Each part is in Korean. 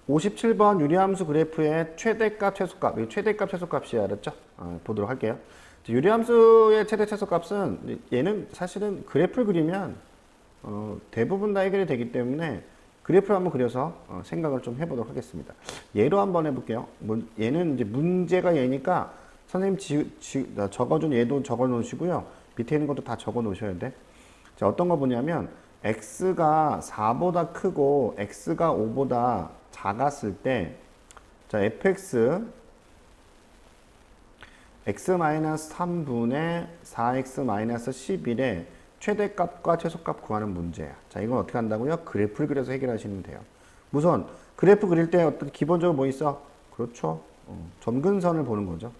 57번 유리함수 그래프의 최대값, 최소값. 이 최대값, 최소값이야. 알았죠? 보도록 할게요. 유리함수의 최대, 최소값은 얘는 사실은 그래프를 그리면 대부분 다 해결이 되기 때문에 그래프를 한번 그려서 생각을 좀 해보도록 하겠습니다. 예로 한번 해볼게요. 얘는 이제 문제가 얘니까 선생님 적어준 얘도 적어 놓으시고요. 밑에 있는 것도 다 적어 놓으셔야 돼. 자, 어떤 거 보냐면 x가 4보다 크고 x가 5보다 작았을 때 자, fx x-3분의 4x-11의 최대값과 최소값 구하는 문제야. 자, 이건 어떻게 한다고요? 그래프를 그려서 해결하시면 돼요. 우선 그래프 그릴 때 어떤 기본적으로 뭐 있어? 그렇죠. 점근선을 보는 거죠.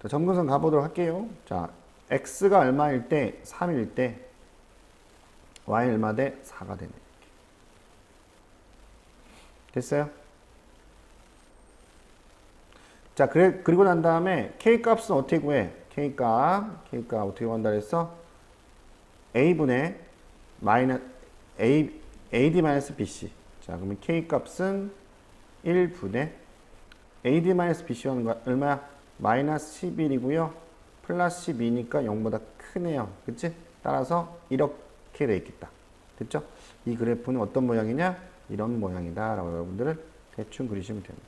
자, 점근선 가보도록 할게요. 자, x가 얼마일 때 3일 때 y 얼마 대 4가 되네. 됐어요? 자, 그리고 난 다음에 k 값은 어떻게 구해? k 값 어떻게 구한다 그랬어? a분의 ad-bc. 자, 그러면 k 값은 1분의 ad-bc 하는 거 얼마야? 마이너스 11이고요. 플러스 12니까 0보다 크네요. 그치? 따라서 이렇게 돼 있겠다. 됐죠? 이 그래프는 어떤 모양이냐? 이런 모양이다. 라고 여러분들은 대충 그리시면 됩니다.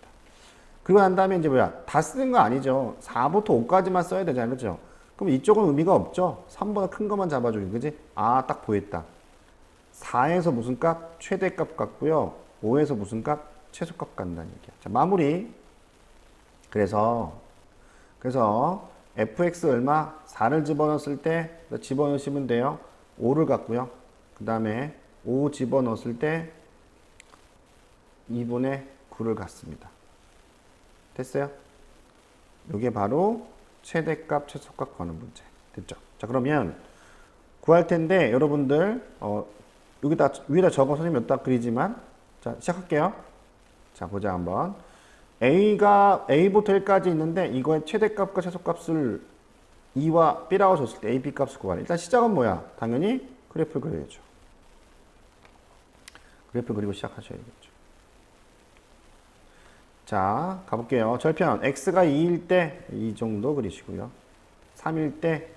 그리고 난 다음에 이제 뭐야? 다 쓰는 거 아니죠. 4부터 5까지만 써야 되잖아요. 그죠? 그럼 이쪽은 의미가 없죠. 3보다 큰 것만 잡아주기. 그지? 아, 딱 보였다. 4에서 무슨 값? 최대값 같고요. 5에서 무슨 값? 최소값 간다는 얘기야. 자, 마무리. 그래서 fx 얼마? 4를 집어넣었을 때 집어넣으시면 돼요. 5를 갖고요. 그 다음에 5 집어넣었을 때 2분의 9를 갖습니다. 됐어요? 이게 바로 최대값, 최소값 구하는 문제. 됐죠? 자, 그러면 구할 텐데 여러분들 여기다 위에다 적어 선생님 몇 다 그리지만 자, 시작할게요. 자, 보자 한번. A가 A부터 1까지 있는데 이거의 최대값과 최소값을 2와 B라고 줬을 때 A, B 값을 구하래. 일단 시작은 뭐야? 당연히 그래프를 그려야죠. 그래프 그리고 시작하셔야겠죠. 자, 가볼게요. 절편 x가 2일 때 이 정도 그리시고요. 3일 때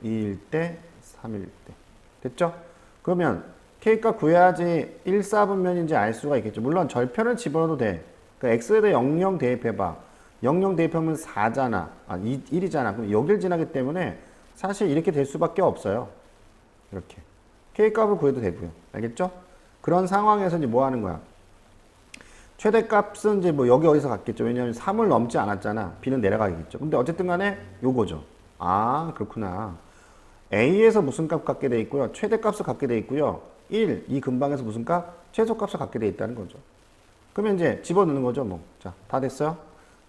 2일 때 3일 때 됐죠? 그러면 k값 구해야지 1, 4분면인지 알 수가 있겠죠. 물론 절편을 집어넣어도 돼. 그러니까 x에다 00 대입해봐. 00 대입하면 4잖아. 1이잖아. 그럼 여길 지나기 때문에 사실 이렇게 될 수밖에 없어요. 이렇게. k값을 구해도 되고요. 알겠죠? 그런 상황에서 이제 뭐 하는 거야? 최대값은 이제 뭐 여기 어디서 갔겠죠. 왜냐하면 3을 넘지 않았잖아. b는 내려가겠죠. 근데 어쨌든 간에 요거죠. 아, 그렇구나. a에서 무슨 값 갖게 돼 있고요. 최대값을 갖게 돼 있고요. 1, 이 근방에서 무슨 값? 최소값을 갖게 돼 있다는 거죠. 그러면 이제 집어넣는 거죠, 뭐. 자, 다 됐어요?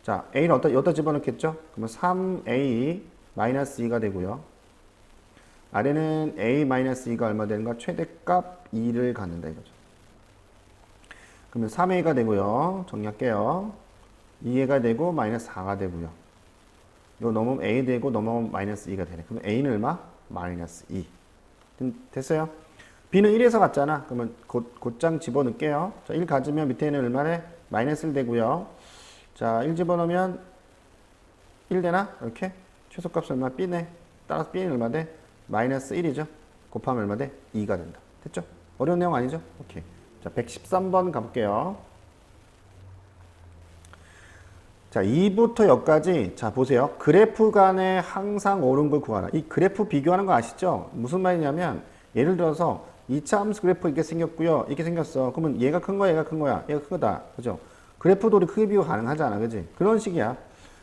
자, a는 여기다 집어넣겠죠? 그러면 3a 마이너스 2가 되고요. 아래는 a 마이너스 2가 얼마 되는가? 최대값 2를 갖는다 이거죠. 그러면 3a가 되고요. 정리할게요. 2a가 되고 마이너스 4가 되고요. 이거 넘으면 a 되고 넘으면 마이너스 2가 되네. 그러면 a는 얼마? 마이너스 2. 됐어요? b는 1에서 갔잖아. 그러면 곧장 집어넣을게요. 자, 1 가지면 밑에 있는 얼마네? 마이너스 1 되고요. 자, 1 집어넣으면 1 되나? 이렇게. 최소값 얼마? b네. 따라서 b는 얼마 돼? 마이너스 1이죠. 곱하면 얼마 돼? 2가 된다. 됐죠? 어려운 내용 아니죠? 오케이. 자, 113번 가볼게요. 자, 2부터 여기까지. 자, 보세요. 그래프 간에 항상 옳은 걸 구하라. 이 그래프 비교하는 거 아시죠? 무슨 말이냐면, 예를 들어서 2차 함수 그래프 이렇게 생겼고요. 이렇게 생겼어. 그러면 얘가 큰 거야, 얘가 큰 거야. 얘가 큰 거다. 그죠? 그래프도 우리 크기 비교 가능하잖아. 그지? 그런 식이야.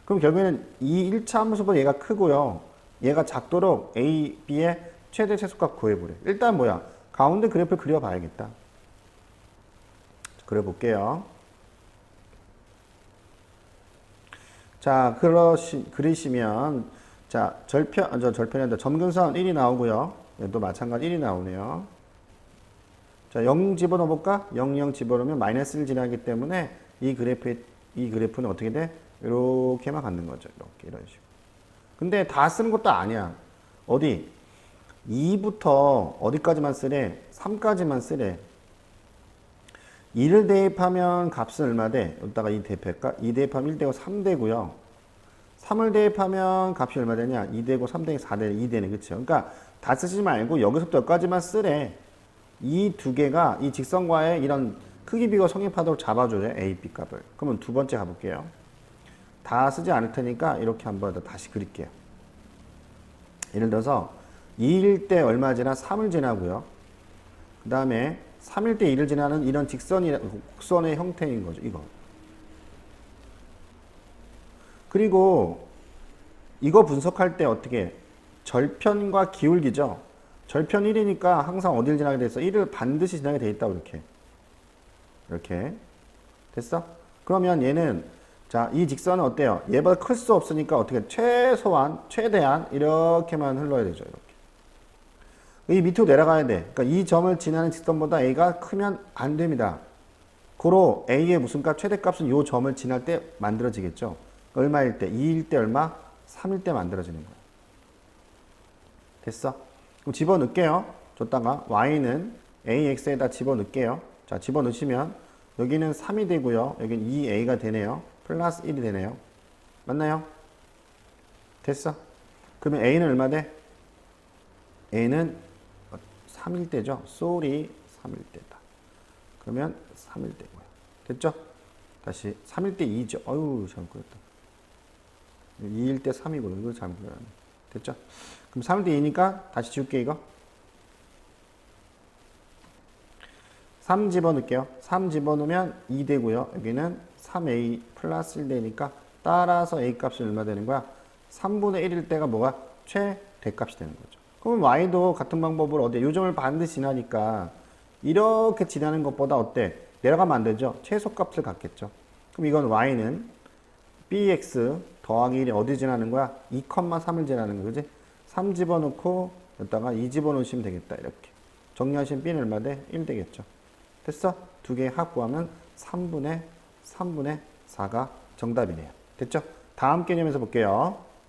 그럼 결국에는 이 1차 함수보다 얘가 크고요. 얘가 작도록 A, B의 최대 최소값 구해보래. 일단 뭐야? 가운데 그래프를 그려봐야겠다. 그려볼게요. 자, 그리시면, 자, 절편이 아니라 점근선 1이 나오고요. 얘도 마찬가지 1이 나오네요. 자, 0 집어넣어볼까? 0, 0 집어넣으면 마이너스 1 지나기 때문에 이 그래프는 어떻게 돼? 이렇게만 갖는 거죠. 이렇게, 이런 식으로. 근데 다 쓰는 것도 아니야. 어디? 2부터 어디까지만 쓰래? 3까지만 쓰래. 2를 대입하면 값은 얼마 돼? 여기다가 2 대입할까? 2 대입하면 1 되고 3 되고요. 3을 대입하면 값이 얼마 되냐? 2 되고 3 되고 4 되네. 2 되네. 그쵸? 그러니까 다 쓰지 말고 여기서부터 여기까지만 쓰래. 이 두 개가 이 직선과의 이런 크기 비교 성립하도록 잡아줘요. A, B 값을. 그러면 두 번째 가볼게요. 다 쓰지 않을 테니까 이렇게 한번 더 다시 그릴게요. 예를 들어서 2일 때 얼마 지나 3을 지나고요. 그 다음에 3일 때 2를 지나는 이런 곡선의 형태인 거죠. 이거. 그리고 이거 분석할 때 어떻게 절편과 기울기죠. 절편 1이니까 항상 어딜 지나게 돼 있어? 1을 반드시 지나게 돼 있다고 이렇게 됐어? 그러면 얘는 자, 이 직선은 어때요? 얘보다 클 수 없으니까 어떻게 최대한 이렇게만 흘러야 되죠. 이렇게. 이 밑으로 내려가야 돼. 그러니까 이 점을 지나는 직선보다 A가 크면 안 됩니다. 고로 A의 무슨 값? 최대값은 이 점을 지날 때 만들어지겠죠. 얼마일 때? 2일 때 얼마? 3일 때 만들어지는 거예요. 됐어? 그럼 집어넣을게요. 줬다가 Y는 AX에다 집어넣을게요. 자, 집어넣으시면 여기는 3이 되고요. 여기는 2A가 되네요. 플러스 1이 되네요. 맞나요? 됐어? 그러면 A는 얼마 돼? A는 3일 때죠. sorry, 3일 때다. 그러면 3일 때고요. 됐죠? 다시 3일 때 2죠. 어휴, 잘못 그렸다. 2일 때 3이고요. 이거 잘못 그렸네. 됐죠? 그럼 3일 때 2니까 다시 지울게 이거. 3 집어넣을게요. 3 집어넣으면 2 되고요. 여기는 3A 플러스 1 되니까 따라서 A 값이 얼마 되는 거야? 3분의 1일 때가 뭐가? 최대값이 되는 거죠. 그럼 Y도 같은 방법으로 어때? 요점을 반드시 지나니까 이렇게 지나는 것보다 어때? 내려가면 안 되죠? 최소값을 갖겠죠. 그럼 이건 Y는 BX 더하기 1이 어디 지나는 거야? 2,3을 지나는 거 그지? 3 집어넣고 여기다가 2 집어넣으시면 되겠다. 이렇게. 정리하시면 B는 얼마 돼? 1 되겠죠. 됐어? 두 개의 합 구하면 3분의 4가 정답이네요. 됐죠? 다음 개념에서 볼게요.